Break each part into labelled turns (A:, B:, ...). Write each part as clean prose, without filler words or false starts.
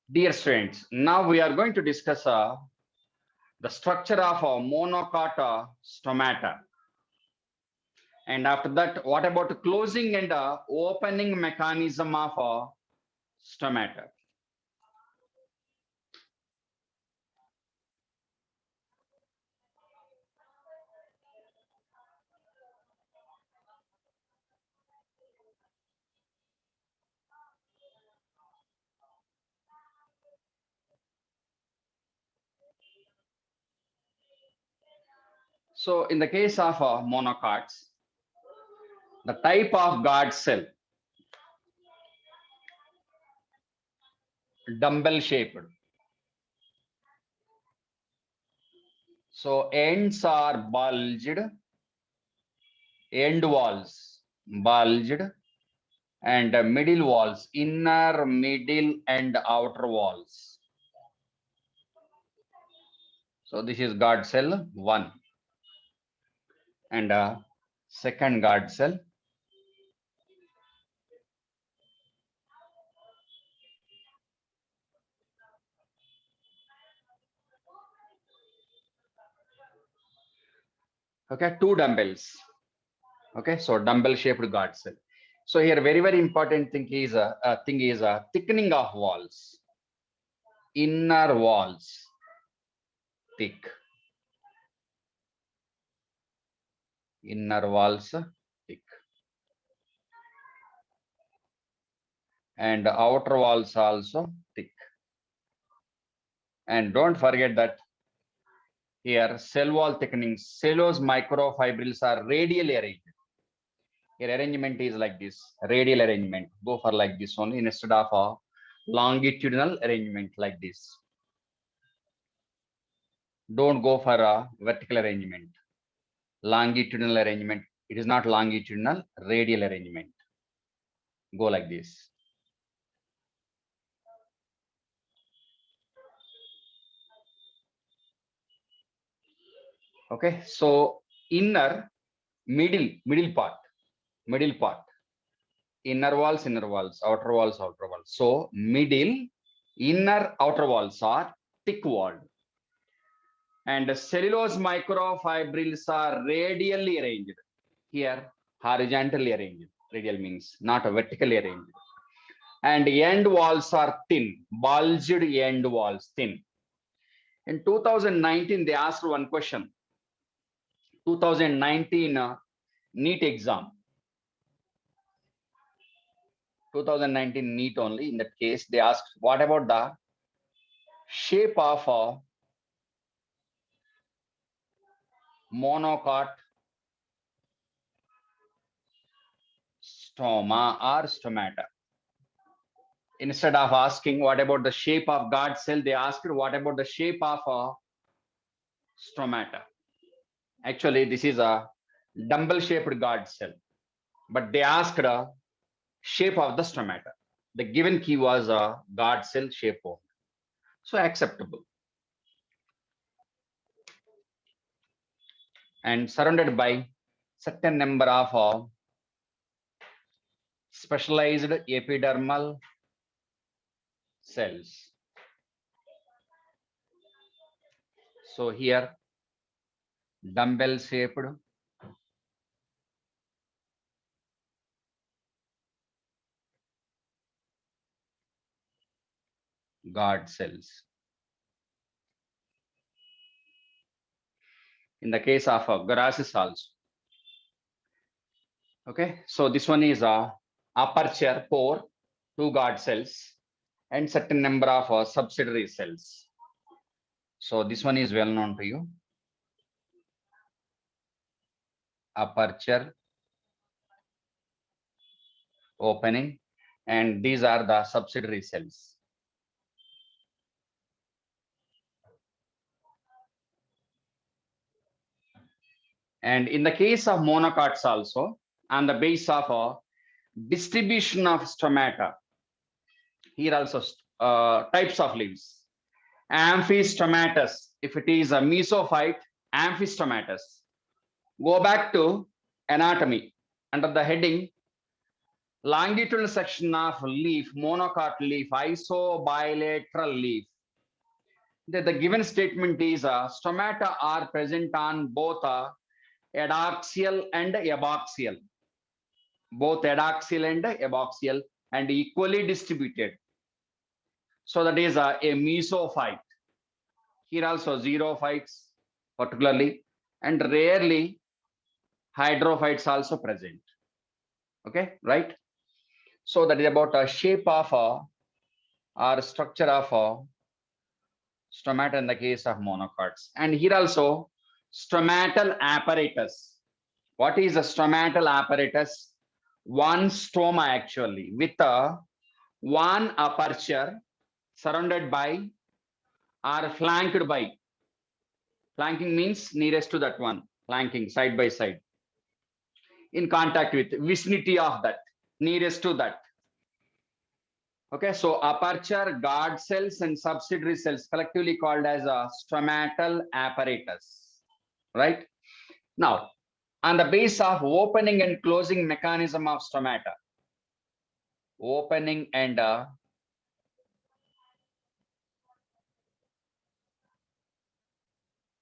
A: Dear students, now we are going to discuss the structure of a monocot stomata. And after that, what about closing and opening mechanism of stomata? So in the case of monocots, the type of guard cell, dumbbell shaped. So ends are bulged, end walls bulged, and middle walls, inner, middle, and outer walls. So this is guard cell 1 and second guard cell. Okay, two dumbbells. Okay, so dumbbell shaped guard cell. So here very important thing is thickening of walls, inner walls thick, inner walls thick, and outer walls also thick. And don't forget that here cell wall thickening, cellulose microfibrils are radially arranged. Here arrangement is like this, radial arrangement. Go for like this only instead of a longitudinal arrangement like this. Don't go for a vertical arrangement, longitudinal arrangement. It is not longitudinal, radial arrangement. Go like this. Okay, so inner, middle part, inner walls, outer walls, outer walls. So middle, inner, outer walls are thick walled, and cellulose microfibrils are radially arranged. Here, horizontally arranged. Radial means not vertically arranged. And end walls are thin, bulged end walls, thin. In 2019, they asked one question. 2019 NEET exam. 2019 NEET only. In that case, they asked, what about the shape of a monocot stoma or stomata? Instead of asking what about the shape of guard cell, they asked what about the shape of a stomata. Actually, this is a dumbbell shaped guard cell, but they asked a shape of the stomata. The given key was a guard cell shape only. So acceptable. And surrounded by certain number of specialized epidermal cells. So here dumbbell shaped guard cells. In the case of Garasis also. Okay, so this one is a aperture pore, two guard cells, and certain number of subsidiary cells. So this one is well known to you. Aperture, opening, and these are the subsidiary cells. And in the case of monocots also, on the base of a distribution of stomata, here also types of leaves. Amphistomatous, if it is a mesophyte, amphistomatous. Go back to anatomy under the heading longitudinal section of leaf, monocot leaf, isobilateral leaf. The given statement is stomata are present on both adaxial and abaxial, and equally distributed. So that is a mesophyte. Here also xerophytes particularly, and rarely hydrophytes also present. Okay, right? So that is about a shape of or structure of stomata in the case of monocots. And here also stomatal apparatus. What is a stomatal apparatus? One stoma actually with one aperture surrounded by or flanked by. Flanking means nearest to that one, flanking side by side. In contact with, vicinity of that, nearest to that. Okay, so aperture, guard cells, and subsidiary cells collectively called as a stomatal apparatus. Right? Now, on the base of opening and closing mechanism of stomata, opening and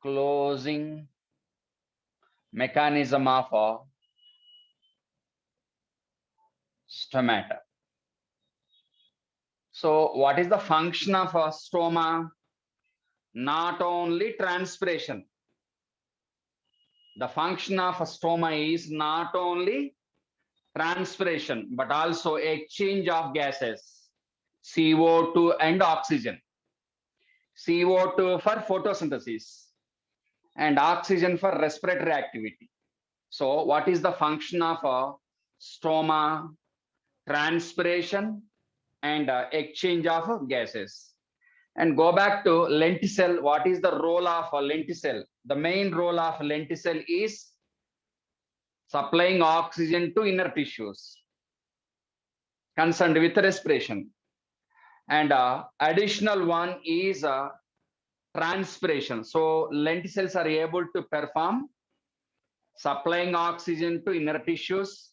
A: closing mechanism of stomata. So what is the function of a stoma? Not only transpiration. The function of a stoma is not only transpiration, but also exchange of gases, CO2 and oxygen. CO2 for photosynthesis and oxygen for respiratory activity. So what is the function of a stoma? Transpiration and exchange of gases. And go back to lenticel. What is the role of a lenticel? The main role of lenticel is supplying oxygen to inner tissues concerned with respiration. And additional one is transpiration. So lenticels are able to perform supplying oxygen to inner tissues.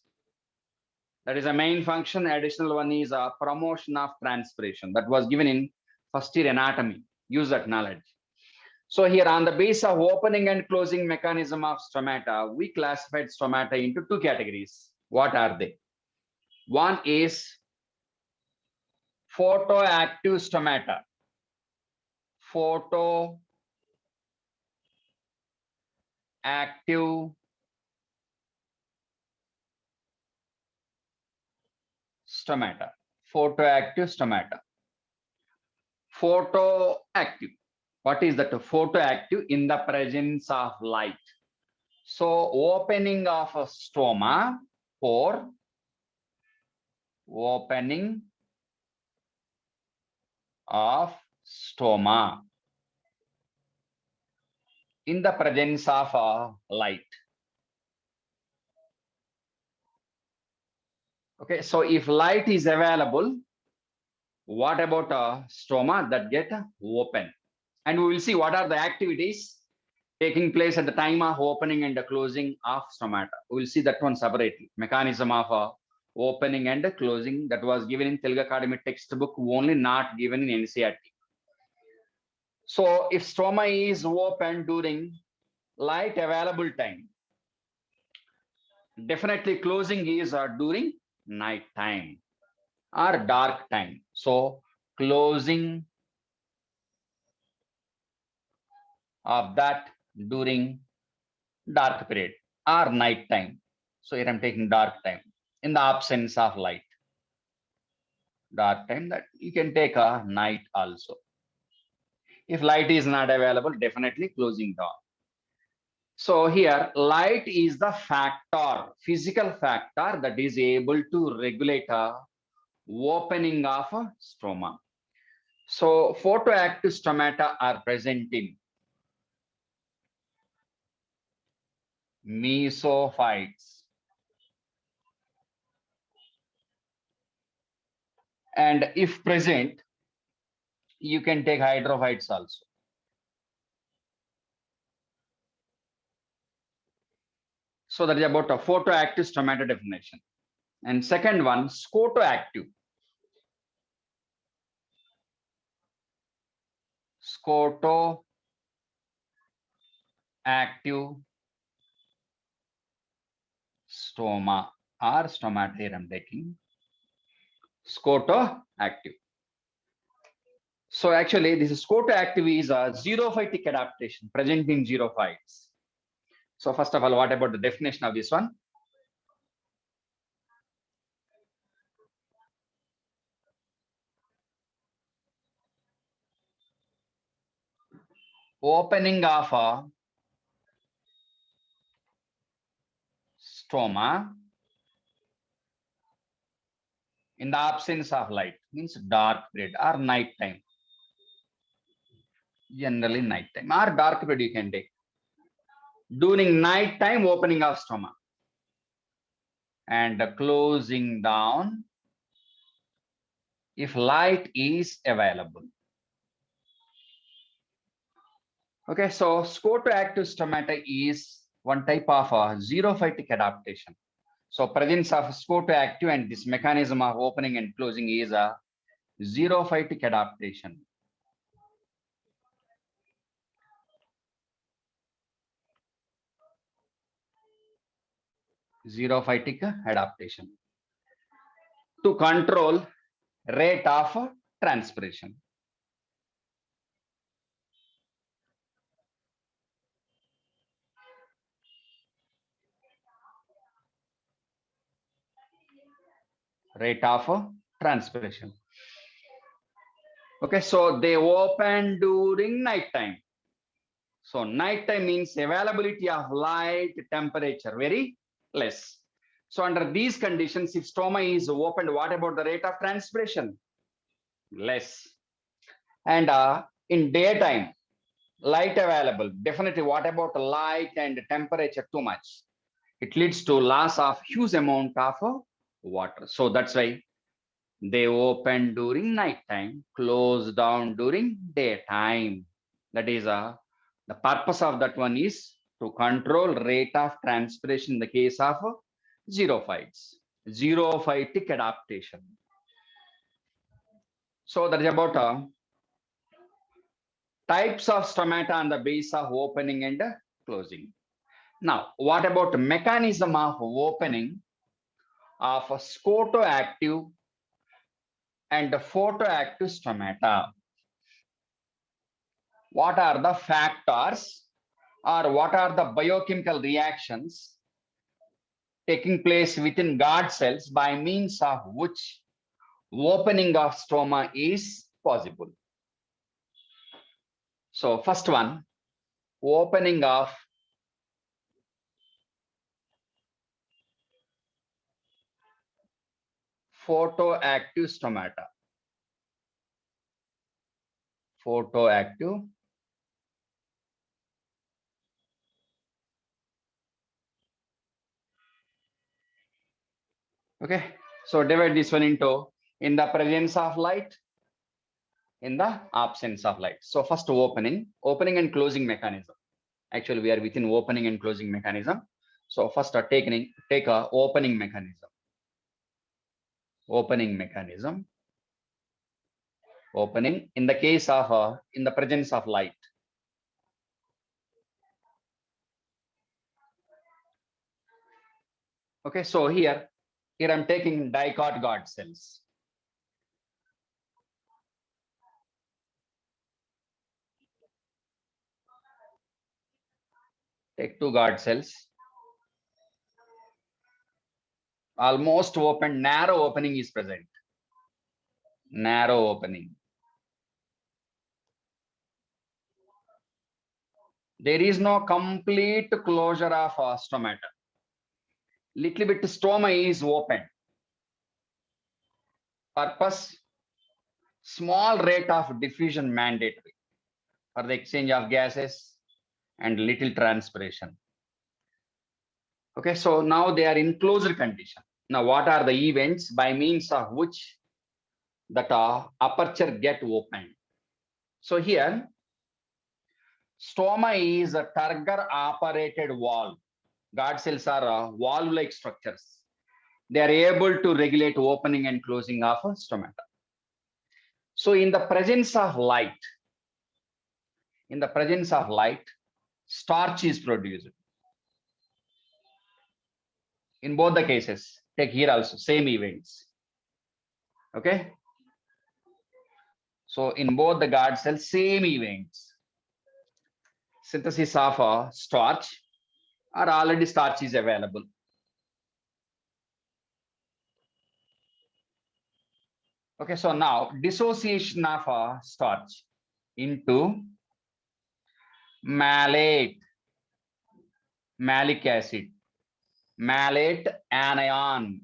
A: That is a main function. Additional one is a promotion of transpiration. That was given in first year anatomy. Use that knowledge. So here on the base of opening and closing mechanism of stomata, we classified stomata into two categories. What are they? One is photoactive stomata. Photoactive stomata. Photoactive stomata. Photoactive. What is that? Photoactive in the presence of light. So opening of a stoma or opening of stoma in the presence of light. Okay, so if light is available, what about a stoma that get open? And we will see what are the activities taking place at the time of opening and the closing of stomata. We will see that one separately. Mechanism of opening and closing that was given in Telugu Academy textbook, only not given in NCERT. So if stoma is open during light available time, definitely closing is during night time or dark time. So closing of that during dark period or night time. So here I'm taking dark time in the absence of light. Dark time, that you can take a night also. If light is not available, definitely closing down. So here light is the factor, physical factor that is able to regulate a opening of a stoma. So photoactive stomata are present in mesophytes. And if present, you can take hydrophytes also. So that is about a photoactive stomata definition. And second one, scotoactive. Scotoactive stoma or stomata here I'm taking. Scotoactive. So actually this scotoactive is a xerophytic adaptation present in xerophytes. So first of all, what about the definition of this one? Opening of a stoma in the absence of light, means dark period or night time. Generally night time or dark period you can take. During night time, opening of stoma and closing down if light is available. Okay, so scotoactive stomata is one type of a xerophytic adaptation. So presence of scotoactive and this mechanism of opening and closing is a xerophytic adaptation. Xerophytic adaptation to control rate of transpiration. Rate of transpiration. Okay, so they open during night time. So night time means availability of light, temperature very less. So under these conditions, if stoma is opened, what about the rate of transpiration? Less. And in daytime, light available, definitely what about light and temperature too much? It leads to loss of huge amount of water. So that's why they open during night time, close down during daytime. That is the purpose of that one is to control rate of transpiration in the case of xerophytes, xerophytic adaptation. So that is about types of stomata on the base of opening and closing. Now, what about mechanism of opening of a scotoactive and photoactive stomata? What are the factors or what are the biochemical reactions taking place within guard cells by means of which opening of stoma is possible? So first one, opening of photoactive stomata. Photoactive okay. So divide this one into in the presence of light, in the absence of light. So first opening and closing mechanism. Actually, we are within opening and closing mechanism. So first take a opening mechanism. Opening mechanism. Opening in the case of in the presence of light. Okay, so here I'm taking dicot guard cells. Take two guard cells. Almost open, narrow opening is present. Narrow opening. There is no complete closure of stomata. Little bit stoma is open. Purpose, small rate of diffusion mandatory for the exchange of gases and little transpiration. Okay, so now they are in closed condition. Now, what are the events by means of which that aperture get opened? So here, stoma is a turgor operated valve. Guard cells are valve-like structures. they are able to regulate opening and closing of stomata. So in the presence of light, starch is produced. In both the cases, take here also, same events. Okay. So in both the guard cells, same events. Synthesis of a starch, or already starch is available. Okay, so now dissociation of a starch into malate, malic acid, malate anion.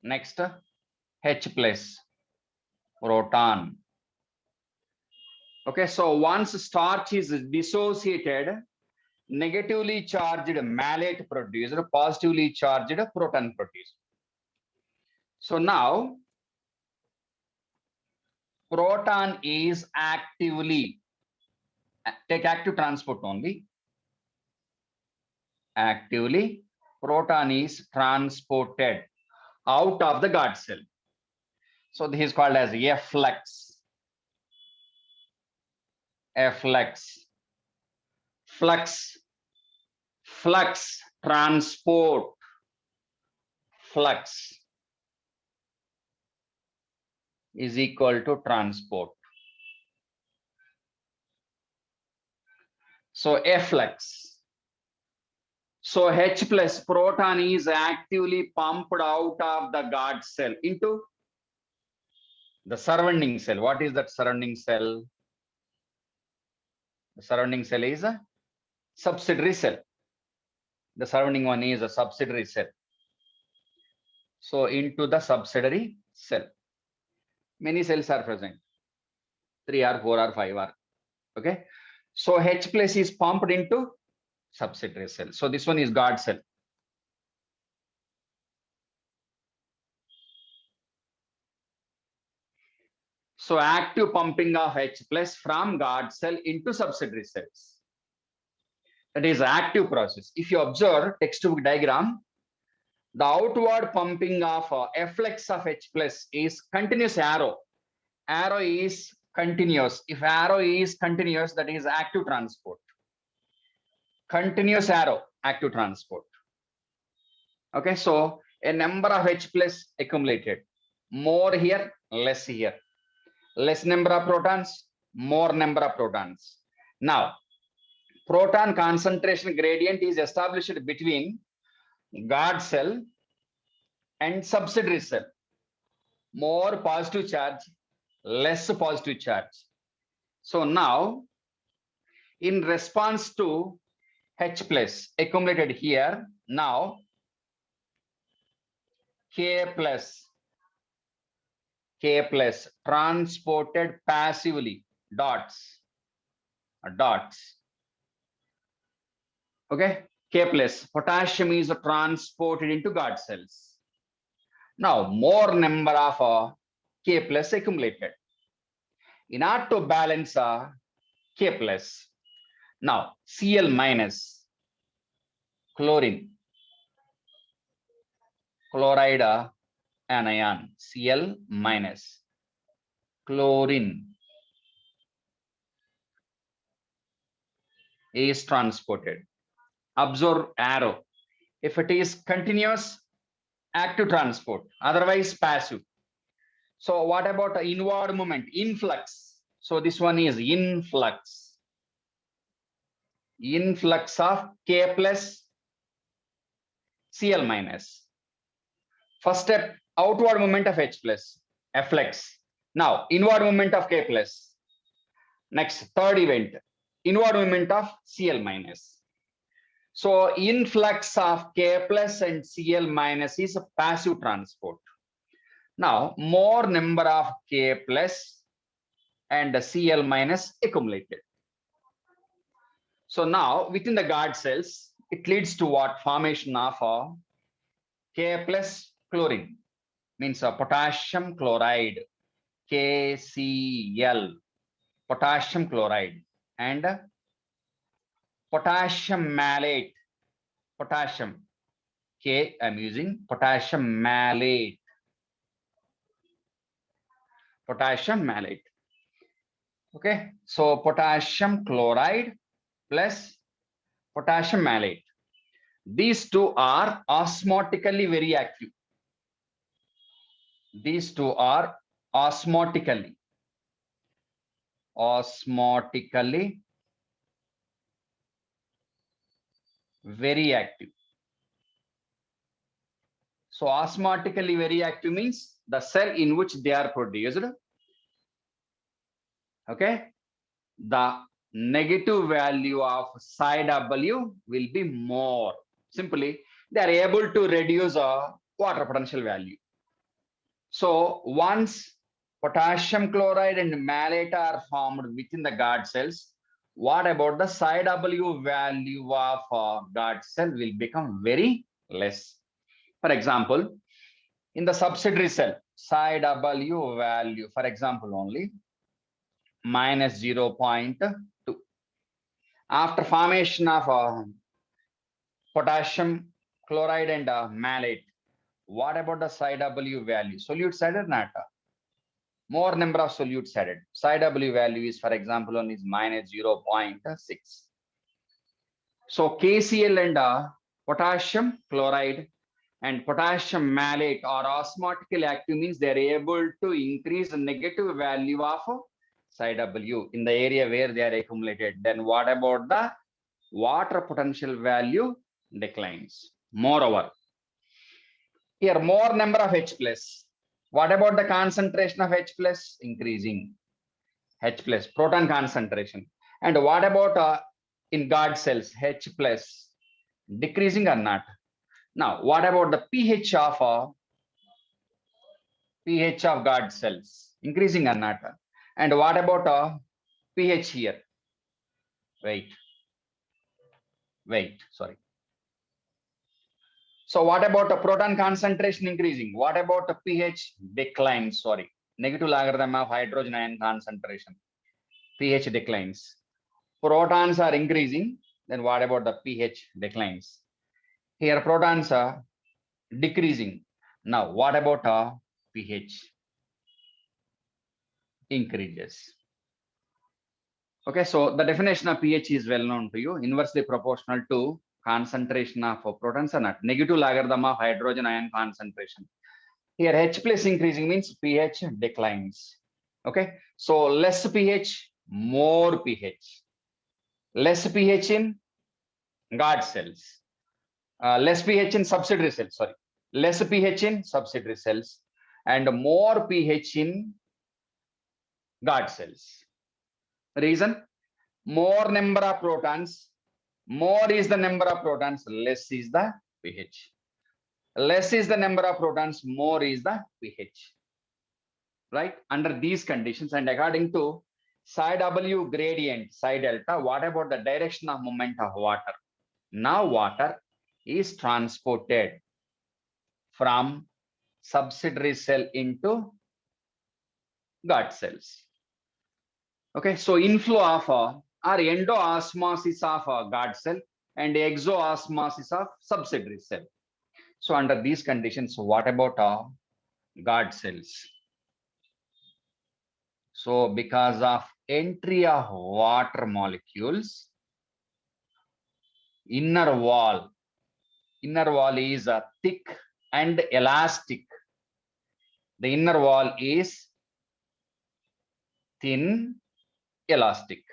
A: Next, H plus, proton. Okay, so once starch is dissociated, negatively charged malate produced, positively charged proton produced. So now proton is actively, take active transport only, actively proton is transported out of the guard cell. So this is called as efflux. Efflux. Flux. Flux. Transport. Flux is equal to transport. So efflux. So H plus, proton is actively pumped out of the guard cell into the surrounding cell. What is that surrounding cell? The surrounding cell is a subsidiary cell. The surrounding one is a subsidiary cell. So into the subsidiary cell, many cells are present, 3 or 4 or 5 are. Okay. So H plus is pumped into subsidiary cell. So this one is guard cell. So active pumping of H plus from guard cell into subsidiary cells. That is active process. If you observe textbook diagram, the outward pumping of efflux of H plus is continuous arrow. Arrow is continuous. If arrow is continuous, that is active transport. Continuous arrow, active transport. Okay, so a number of H plus accumulated. More here, less here. Less number of protons, more number of protons. Now, proton concentration gradient is established between guard cell and subsidiary cell. More positive charge, less positive charge. So now, in response to H plus accumulated here, now K plus transported passively, dots. Okay, K plus potassium is transported into guard cells. Now more number of K plus accumulated. In order to balance K plus, now Cl minus, chlorine, chloride anion, Cl minus, chlorine is transported. Observe arrow. If it is continuous, active transport, otherwise passive. So what about the inward movement, influx? So this one is influx. Influx of K plus Cl minus. First step, outward movement of H plus, efflux. Now inward movement of K plus. Next, third event, inward movement of Cl minus. So influx of K plus and Cl minus is a passive transport. Now more number of K plus and Cl minus accumulated. So now within the guard cells, it leads to what? Formation of K plus chlorine, means potassium chloride, KCl, potassium chloride, and potassium malate, potassium. K, I'm using potassium malate. Potassium malate. Okay, so potassium chloride plus potassium malate. These two are osmotically very active. These two are osmotically very active. So osmotically very active means the cell in which they are produced. Okay, the negative value of psi W will be more. Simply, they are able to reduce a water potential value. So once potassium chloride and malate are formed within the guard cells, what about the psi W value of guard cell will become very less. For example, in the subsidiary cell, psi W value, for example, only minus 0.2. After formation of potassium chloride and malate, what about the psi W value? Solute side or not? More number of solutes added. Psi W value is, for example, one is minus 0.6. So KCl and potassium chloride and potassium malate are osmotically active, means they are able to increase the negative value of psi W in the area where they are accumulated. Then what about the water potential value declines? Moreover, here more number of H plus. What about the concentration of H plus? Increasing. H plus, proton concentration. And what about in guard cells, H plus, decreasing or not? Now, what about the pH of guard cells, increasing or not? And what about pH here? Wait, sorry. So what about the proton concentration increasing? What about the pH decline? Sorry, negative logarithm of hydrogen ion concentration. pH declines. Protons are increasing, then what about the pH declines? Here protons are decreasing. Now what about pH increases? Okay, so the definition of pH is well known to you, inversely proportional to concentration of protons and negative logarithm of hydrogen ion concentration. Here H plus increasing means pH declines. Okay, so less pH, more pH. Less pH in guard cells. Less pH in subsidiary cells, sorry. Less pH in subsidiary cells and more pH in guard cells. Reason? More number of protons, more is the number of protons, less is the pH. Less is the number of protons, more is the pH. Right? Under these conditions and according to psi W gradient, psi delta, what about the direction of movement of water? Now water is transported from subsidiary cell into guard cells. Okay, so inflow of or endoosmosis of guard cell and exoosmosis of subsidiary cell. So under these conditions, what about guard cells? So because of entry of water molecules, inner wall is thick and elastic. The inner wall is thin, elastic.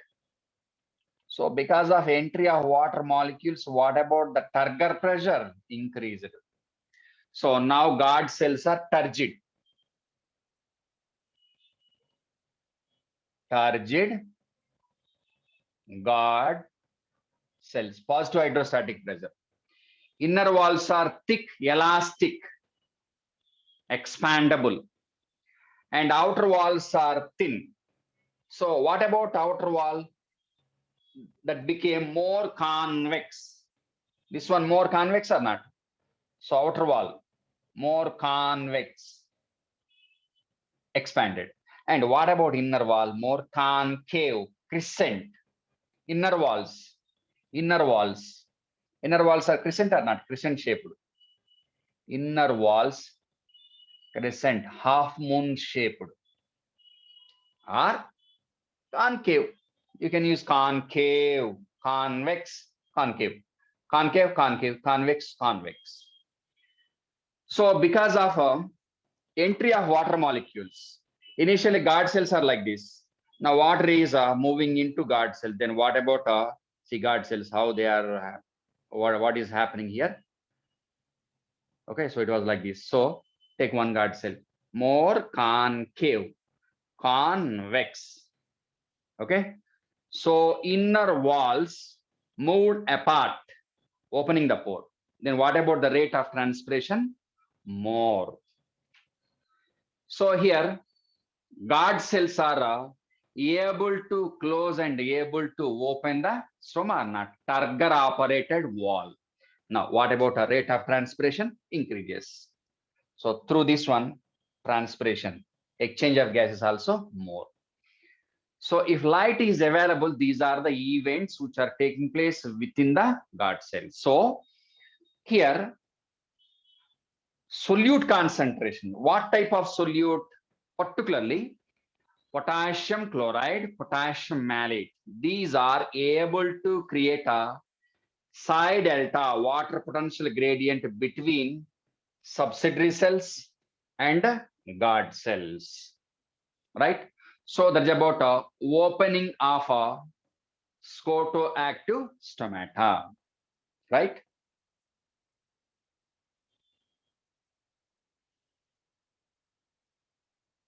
A: So because of entry of water molecules, what about the turgor pressure? Increased. So now guard cells are turgid. Turgid guard cells, positive hydrostatic pressure. Inner walls are thick, elastic, expandable, and outer walls are thin. So what about outer wall? That became more convex. This one more convex or not? So outer wall more convex, expanded. And what about inner wall? More concave, crescent. Inner walls Inner walls are crescent or not? Crescent shaped. Inner walls crescent, half moon shaped, or concave. You can use concave, convex, concave, concave, concave, convex, convex. So because of entry of water molecules, initially guard cells are like this. Now water is moving into guard cell. Then what about see guard cells? How they are? What is happening here? Okay, so it was like this. So take one guard cell, more concave, convex. Okay, so inner walls moved apart, opening the pore. Then what about the rate of transpiration? More. So here guard cells are able to close and able to open the stroma or not? Turgor operated wall. Now what about a rate of transpiration? Increases. So through this one, transpiration, exchange of gases also more. So if light is available, these are the events which are taking place within the guard cell. So here, solute concentration. What type of solute? Particularly potassium chloride, potassium malate. These are able to create a psi delta water potential gradient between subsidiary cells and guard cells, right? So that's about opening of a scotoactive stomata, right?